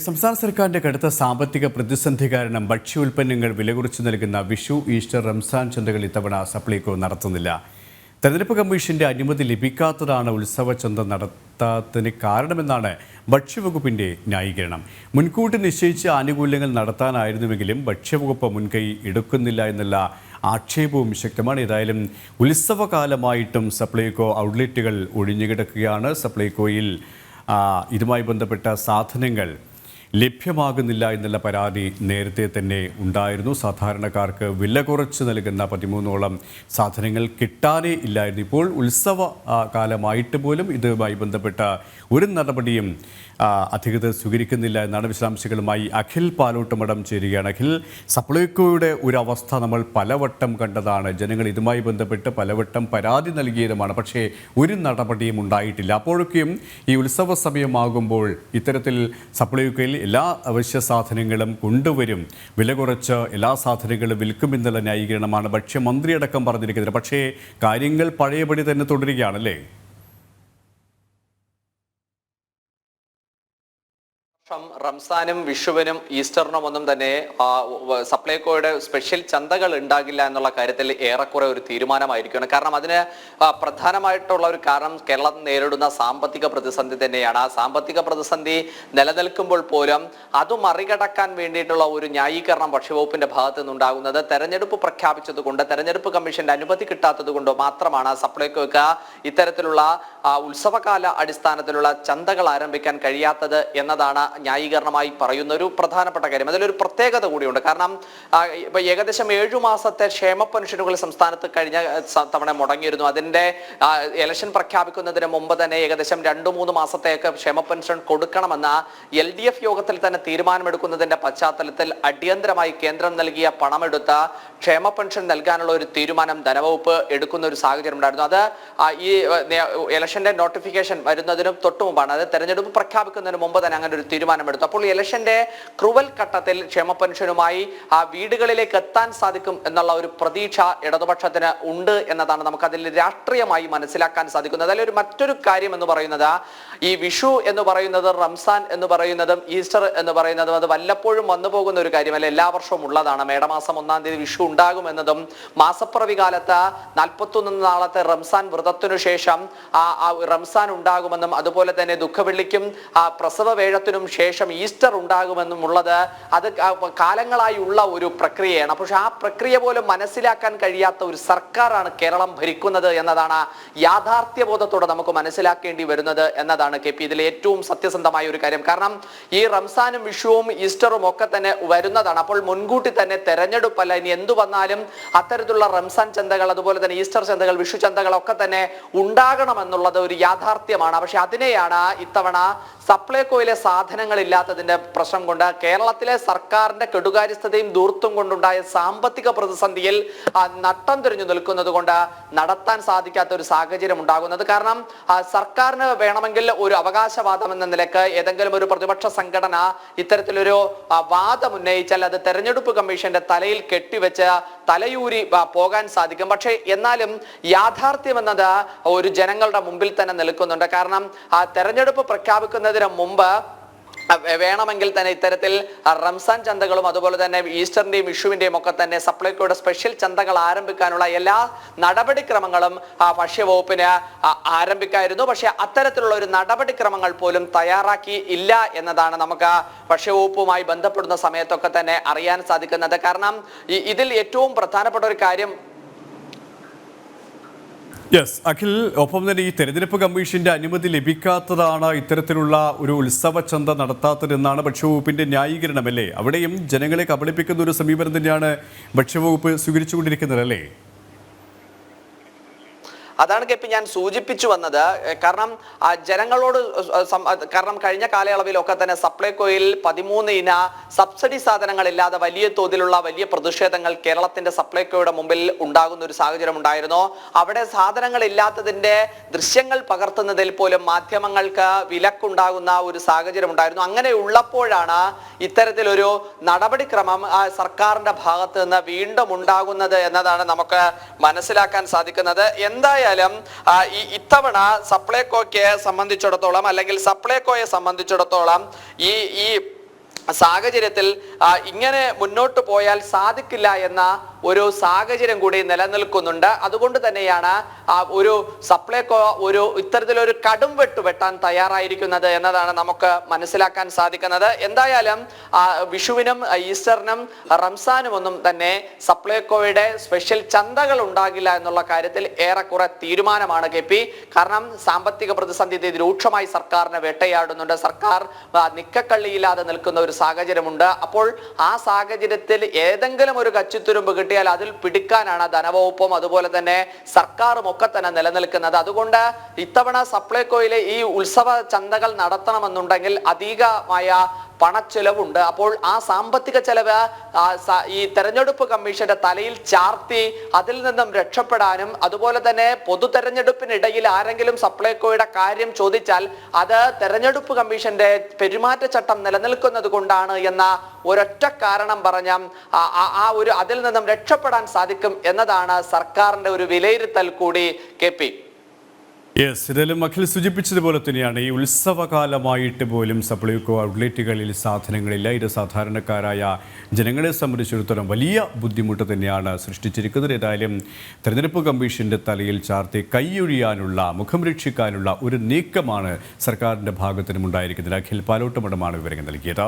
സംസ്ഥാന സർക്കാരിന്റെ കടുത്ത സാമ്പത്തിക പ്രതിസന്ധി കാരണം ഭക്ഷ്യോൽപ്പന്നങ്ങൾ വിലകുറച്ചു നൽകുന്ന വിഷു, ഈസ്റ്റർ, റംസാൻ ചന്തകൾ ഇത്തവണ സപ്ലൈകോ നടത്തുന്നില്ല. തെരഞ്ഞെടുപ്പ് കമ്മീഷന്റെ അനുമതി ലഭിക്കാത്തതാണ് ഉത്സവ ചന്ത നടത്താത്തതിന് കാരണമെന്നാണ് ഭക്ഷ്യവകുപ്പിന്റെ ന്യായീകരണം. മുൻകൂട്ടി നിശ്ചയിച്ച ആനുകൂല്യങ്ങൾ നടത്താനായിരുന്നുവെങ്കിലും ഭക്ഷ്യവകുപ്പ് മുൻകൈ എടുക്കുന്നില്ല എന്നുള്ള ആക്ഷേപവും ശക്തമാണ്. ഏതായാലും ഉത്സവകാലമായിട്ടും സപ്ലൈകോ ഔട്ട്ലെറ്റുകൾ ഒഴിഞ്ഞുകിടക്കുകയാണ്. സപ്ലൈകോയിൽ ഇതുമായി ബന്ധപ്പെട്ട സാധനങ്ങൾ ലഭ്യമാകുന്നില്ല എന്നുള്ള പരാതി നേരത്തെ തന്നെ ഉണ്ടായിരുന്നു. സാധാരണക്കാർക്ക് വില കുറച്ച് നൽകുന്ന 13ഓളം സാധനങ്ങൾ കിട്ടാനേ ഇല്ലായിരുന്നു. ഇപ്പോൾ ഉത്സവ കാലമായിട്ട് പോലും ഇതുമായി ബന്ധപ്പെട്ട ഒരു നടപടിയും അധികൃതർ സ്വീകരിക്കുന്നില്ല എന്നാണ്. വിശദാംശങ്ങളുമായി അഖിൽ പാലോട്ടുമടം ചേരുകയാണ്. അഖിൽ, സപ്ലൈകോയുടെ ഒരു അവസ്ഥ നമ്മൾ പലവട്ടം കണ്ടതാണ്. ജനങ്ങൾ ഇതുമായി ബന്ധപ്പെട്ട് പലവട്ടം പരാതി നൽകിയതുമാണ്. പക്ഷേ ഒരു നടപടിയും ഉണ്ടായിട്ടില്ല. അപ്പോഴൊക്കെയും ഈ ഉത്സവ സമയമാകുമ്പോൾ ഇത്തരത്തിൽ സപ്ലൈകോയിൽ എല്ലാ അവശ്യ സാധനങ്ങളും കൊണ്ടുവരും, വില കുറച്ച് എല്ലാ സാധനങ്ങളും വിൽക്കുമെന്നുള്ള ന്യായീകരണമാണ് ഭക്ഷ്യമന്ത്രി അടക്കം പറഞ്ഞിരിക്കുന്നത്. പക്ഷേ കാര്യങ്ങൾ പഴയപടി തന്നെ തുടരുകയാണല്ലേ? റംസാനും വിഷുവിനും ഈസ്റ്ററിനും ഒന്നും തന്നെ സപ്ലൈകോയുടെ സ്പെഷ്യൽ ചന്തകൾ ഉണ്ടാകില്ല എന്നുള്ള കാര്യത്തിൽ ഏറെക്കുറെ ഒരു തീരുമാനമായിരിക്കുകയാണ്. കാരണം അതിന് പ്രധാനമായിട്ടുള്ള ഒരു കാരണം കേരളം നേരിടുന്ന സാമ്പത്തിക പ്രതിസന്ധി തന്നെയാണ്. ആ സാമ്പത്തിക പ്രതിസന്ധി നിലനിൽക്കുമ്പോൾ പോലും അത് മറികടക്കാൻ വേണ്ടിയിട്ടുള്ള ഒരു ന്യായീകരണം ഭക്ഷ്യവകുപ്പിന്റെ ഭാഗത്തു നിന്നുണ്ടാകുന്നത് തെരഞ്ഞെടുപ്പ് പ്രഖ്യാപിച്ചതുകൊണ്ട്, തെരഞ്ഞെടുപ്പ് കമ്മീഷന്റെ അനുമതി കിട്ടാത്തത് കൊണ്ട് മാത്രമാണ് സപ്ലൈകോയ്ക്ക് ഇത്തരത്തിലുള്ള ഉത്സവകാല അടിസ്ഥാനത്തിലുള്ള ചന്തകൾ ആരംഭിക്കാൻ കഴിയാത്തത് എന്നതാണ് ന്യായീകരണമായി പറയുന്ന ഒരു പ്രധാനപ്പെട്ട കാര്യം. അതിലൊരു പ്രത്യേകത കൂടിയുണ്ട്. കാരണം ഇപ്പൊ ഏകദേശം 7 മാസത്തെ ക്ഷേമ പെൻഷനുകൾ സംസ്ഥാനത്ത് കഴിഞ്ഞ തവണ മുടങ്ങിയിരുന്നു. അതിന്റെ ഇലക്ഷൻ പ്രഖ്യാപിക്കുന്നതിന് മുമ്പ് തന്നെ ഏകദേശം 2-3 മാസത്തേക്ക് ക്ഷേമ പെൻഷൻ കൊടുക്കണമെന്ന LDF യോഗത്തിൽ തന്നെ തീരുമാനമെടുക്കുന്നതിന്റെ പശ്ചാത്തലത്തിൽ അടിയന്തരമായി കേന്ദ്രം നൽകിയ പണമെടുത്ത ക്ഷേമ പെൻഷൻ നൽകാനുള്ള ഒരു തീരുമാനം ധനവകുപ്പ് എടുക്കുന്ന ഒരു സാഹചര്യം ഉണ്ടായിരുന്നു. അത് ഈ ഇലക്ഷന്റെ നോട്ടിഫിക്കേഷൻ വരുന്നതിന് തൊട്ടു മുമ്പാണ്. അത് തെരഞ്ഞെടുപ്പ് പ്രഖ്യാപിക്കുന്നതിന് മുമ്പ് തന്നെ അങ്ങനെ ഒരു തീരുമാനമെടുത്തു. അപ്പോൾ ഇലക്ഷന്റെ ക്രുവൽ ഘട്ടത്തിൽ ക്ഷേമ പെൻഷനുമായി വീടുകളിലേക്ക് എത്താൻ സാധിക്കും എന്നുള്ള ഒരു പ്രതീക്ഷ ഇടതുപക്ഷത്തിന് ഉണ്ട് എന്നതാണ് നമുക്ക് അതിൽ രാഷ്ട്രീയമായി മനസ്സിലാക്കാൻ സാധിക്കുന്നത്. അതിൽ മറ്റൊരു കാര്യം എന്ന് പറയുന്നത് ഈ വിഷു എന്ന് പറയുന്നത്, റംസാൻ എന്ന് പറയുന്നതും ഈസ്റ്റർ എന്ന് പറയുന്നതും അത് വല്ലപ്പോഴും വന്നു പോകുന്ന ഒരു കാര്യമല്ല, എല്ലാ വർഷവും ഉള്ളതാണ്. മേടമാസം 1-ാം തീയതി വിഷു ഉണ്ടാകുമെന്നതും മാസപ്പിറവി കാലത്ത് 41 നാളത്തെ റംസാൻ വ്രതത്തിനു ശേഷം റംസാൻ ഉണ്ടാകുമെന്നും അതുപോലെ തന്നെ ദുഃഖവെള്ളിക്കും പ്രസവ വേഴത്തിനും ശേഷം ഈസ്റ്റർ ഉണ്ടാകുമെന്നും ഉള്ളത് അത് കാലങ്ങളായി ഉള്ള ഒരു പ്രക്രിയയാണ്. പക്ഷെ ആ പ്രക്രിയ പോലും മനസ്സിലാക്കാൻ കഴിയാത്ത ഒരു സർക്കാരാണ് കേരളം ഭരിക്കുന്നത് എന്നതാണ് യാഥാർത്ഥ്യബോധത്തോടെ നമുക്ക് മനസ്സിലാക്കേണ്ടി വരുന്നത് എന്നതാണ് ഇതിലെ ഏറ്റവും സത്യസന്ധമായ ഒരു കാര്യം. കാരണം ഈ റംസാനും വിഷുവും ഈസ്റ്ററും ഒക്കെ തന്നെ വരുന്നതാണ്. അപ്പോൾ മുൻകൂട്ടി തന്നെ തെരഞ്ഞെടുപ്പല്ല, ഇനി എന്തു വന്നാലും അത്തരത്തിലുള്ള റംസാൻ ചന്തകൾ അതുപോലെ തന്നെ ഈസ്റ്റർ ചന്തകൾ, വിഷു ചന്തകൾ ഒക്കെ തന്നെ ഉണ്ടാകണമെന്നുള്ളത് ഒരു യാഥാർത്ഥ്യമാണ്. പക്ഷെ അതിനെയാണ് ഇത്തവണ സപ്ലൈകോയിലെ സാധനങ്ങൾ ഇല്ലാത്തതിന്റെ പ്രശ്നം കൊണ്ട്, കേരളത്തിലെ സർക്കാരിന്റെ കെടുകാര്യസ്ഥതയും ദൂർത്തും കൊണ്ടുണ്ടായ സാമ്പത്തിക പ്രതിസന്ധിയിൽ നട്ടം തിരിഞ്ഞു നിൽക്കുന്നത് കൊണ്ട് നടത്താൻ സാധിക്കാത്ത ഒരു സാഹചര്യം ഉണ്ടാകുന്നത്. കാരണം സർക്കാരിന് വേണമെങ്കിൽ ഒരു അവകാശവാദം എന്ന നിലക്ക് ഏതെങ്കിലും ഒരു പ്രതിപക്ഷ സംഘടന ഇത്തരത്തിലൊരു വാദം ഉന്നയിച്ചാൽ അത് തെരഞ്ഞെടുപ്പ് കമ്മീഷന്റെ തലയിൽ കെട്ടിവെച്ച് തലയൂരി പോകാൻ സാധിക്കും. പക്ഷേ എന്നാലും യാഥാർത്ഥ്യം എന്നത് ഒരു ജനങ്ങളുടെ മുമ്പിൽ തന്നെ നിൽക്കുന്നുണ്ട്. കാരണം തെരഞ്ഞെടുപ്പ് പ്രഖ്യാപിക്കുന്നതിന് മുമ്പ് വേണമെങ്കിൽ തന്നെ ഇത്തരത്തിൽ റംസാൻ ചന്തകളും അതുപോലെ തന്നെ ഈസ്റ്ററിന്റെയും വിഷുവിന്റെയും ഒക്കെ തന്നെ സപ്ലൈകോയുടെ സ്പെഷ്യൽ ചന്തകൾ ആരംഭിക്കാനുള്ള എല്ലാ നടപടിക്രമങ്ങളും ഭക്ഷ്യവകുപ്പിന് ആരംഭിക്കായിരുന്നു. പക്ഷെ അത്തരത്തിലുള്ള ഒരു നടപടിക്രമങ്ങൾ പോലും തയ്യാറാക്കി ഇല്ല എന്നതാണ് നമുക്ക് ഭക്ഷ്യവകുപ്പുമായി ബന്ധപ്പെടുന്ന സമയത്തൊക്കെ തന്നെ അറിയാൻ സാധിക്കുന്നത്. കാരണം ഇതിൽ ഏറ്റവും പ്രധാനപ്പെട്ട ഒരു കാര്യം അഖിൽ, ഒപ്പം തന്നെ ഈ തെരഞ്ഞെടുപ്പ് കമ്മീഷന്റെ അനുമതി ലഭിക്കാത്തതാണ് ഇത്തരത്തിലുള്ള ഒരു ഉത്സവ ചന്ത നടത്താത്തതെന്നാണ് ഭക്ഷ്യവകുപ്പിന്റെ ന്യായീകരണമല്ലേ? അവിടെയും ജനങ്ങളെ കബളിപ്പിക്കുന്ന ഒരു സമീപനം തന്നെയാണ് ഭക്ഷ്യവകുപ്പ് സ്വീകരിച്ചുകൊണ്ടിരിക്കുന്നത് അല്ലേ? അതാണ് ഞാൻ സൂചിപ്പിച്ചു വന്നത്. കാരണം ജനങ്ങളോട്, കാരണം കഴിഞ്ഞ കാലയളവിലൊക്കെ തന്നെ സപ്ലൈകോയിൽ 13 ഇന സബ്സിഡി സാധനങ്ങളില്ലാതെ വലിയ തോതിലുള്ള വലിയ പ്രതിഷേധങ്ങൾ കേരളത്തിന്റെ സപ്ലൈകോയുടെ മുമ്പിൽ ഉണ്ടാകുന്ന ഒരു സാഹചര്യം ഉണ്ടായിരുന്നു. അവിടെ സാധനങ്ങൾ ഇല്ലാത്തതിന്റെ ദൃശ്യങ്ങൾ പകർത്തുന്നതിൽ പോലും മാധ്യമങ്ങൾക്ക് വിലക്കുണ്ടാകുന്ന ഒരു സാഹചര്യം ഉണ്ടായിരുന്നു. അങ്ങനെ ഉള്ളപ്പോഴാണ് ഇത്തരത്തിലൊരു നടപടിക്രമം സർക്കാരിന്റെ ഭാഗത്ത് നിന്ന് വീണ്ടും ഉണ്ടാകുന്നത് എന്നതാണ് നമുക്ക് മനസ്സിലാക്കാൻ സാധിക്കുന്നത്. എന്തായാലും ഇത്തവണ സപ്ലൈകോയെ സംബന്ധിച്ചിടത്തോളം അല്ലെങ്കിൽ സപ്ലൈകോയെ സംബന്ധിച്ചിടത്തോളം ഈ സാഹചര്യത്തിൽ ഇങ്ങനെ മുന്നോട്ട് പോയാൽ സാധിക്കില്ല എന്ന ഒരു സാഹചര്യം കൂടി നിലനിൽക്കുന്നുണ്ട്. അതുകൊണ്ട് തന്നെയാണ് ഒരു സപ്ലൈകോ ഇത്തരത്തിലൊരു കടും വെട്ടാൻ തയ്യാറായിരിക്കുന്നത് എന്നതാണ് നമുക്ക് മനസ്സിലാക്കാൻ സാധിക്കുന്നത്. എന്തായാലും വിഷുവിനും ഈസ്റ്ററിനും റംസാനും ഒന്നും തന്നെ സപ്ലൈകോയുടെ സ്പെഷ്യൽ ചന്തകൾ ഉണ്ടാകില്ല എന്നുള്ള കാര്യത്തിൽ ഏറെക്കുറെ തീരുമാനമാണ് KP. കാരണം സാമ്പത്തിക പ്രതിസന്ധി രൂക്ഷമായി സർക്കാരിനെ വേട്ടയാടുന്നുണ്ട്. സർക്കാർ നിക്കക്കള്ളിയില്ലാതെ നിൽക്കുന്ന ഒരു സാഹചര്യമുണ്ട്. അപ്പോൾ ആ സാഹചര്യത്തിൽ ഏതെങ്കിലും ഒരു കച്ചിത്തുരുമ്പ് കിട്ടിയാൽ അതിൽ പിടിക്കാനാണ് ധനവകുപ്പും അതുപോലെ തന്നെ സർക്കാരും ഒക്കെ തന്നെ നിലനിൽക്കുന്നത്. അതുകൊണ്ട് ഇത്തവണ സപ്ലൈകോയിലെ ഈ ഉത്സവ ചന്തകൾ നടത്തണമെന്നുണ്ടെങ്കിൽ അധികമായ പണച്ചെലവുണ്ട്. അപ്പോൾ ആ സാമ്പത്തിക ചെലവ് ഈ തെരഞ്ഞെടുപ്പ് കമ്മീഷന്റെ തലയിൽ ചാർത്തി അതിൽ നിന്നും രക്ഷപ്പെടാനും അതുപോലെ തന്നെ പൊതു തെരഞ്ഞെടുപ്പിനിടയിൽ ആരെങ്കിലും സപ്ലൈകോയുടെ കാര്യം ചോദിച്ചാൽ അത് തെരഞ്ഞെടുപ്പ് കമ്മീഷന്റെ പെരുമാറ്റച്ചട്ടം നിലനിൽക്കുന്നത് കൊണ്ടാണ് എന്ന ഒരൊറ്റ കാരണം പറഞ്ഞ അതിൽ നിന്നും രക്ഷപ്പെടാൻ സാധിക്കും എന്നതാണ് സർക്കാരിന്റെ ഒരു വിലയിരുത്തൽ കൂടി KP. ഇതെല്ലാം അഖിൽ സൂചിപ്പിച്ചതുപോലെ തന്നെയാണ് ഈ ഉത്സവകാലമായിട്ട് പോലും സപ്ലൈകോ ഔട്ട്ലെറ്റുകളിൽ സാധനങ്ങളില്ല. ഇത് സാധാരണക്കാരായ ജനങ്ങളെ സംബന്ധിച്ചിടത്തോളം വലിയ ബുദ്ധിമുട്ട് തന്നെയാണ് സൃഷ്ടിച്ചിരിക്കുന്നത്. ഏതായാലും തെരഞ്ഞെടുപ്പ് കമ്മീഷന്റെ തലയിൽ ചാർത്തി കൈയൊഴിയാനുള്ള മുഖം രക്ഷിക്കാനുള്ള ഒരു നീക്കമാണ് സർക്കാരിൻ്റെ ഭാഗത്തുനിന്നും ഉണ്ടായിരിക്കുന്നത്. അഖിൽ പാലോട്ടുമഠമാണ് വിവരങ്ങൾ നൽകിയത്.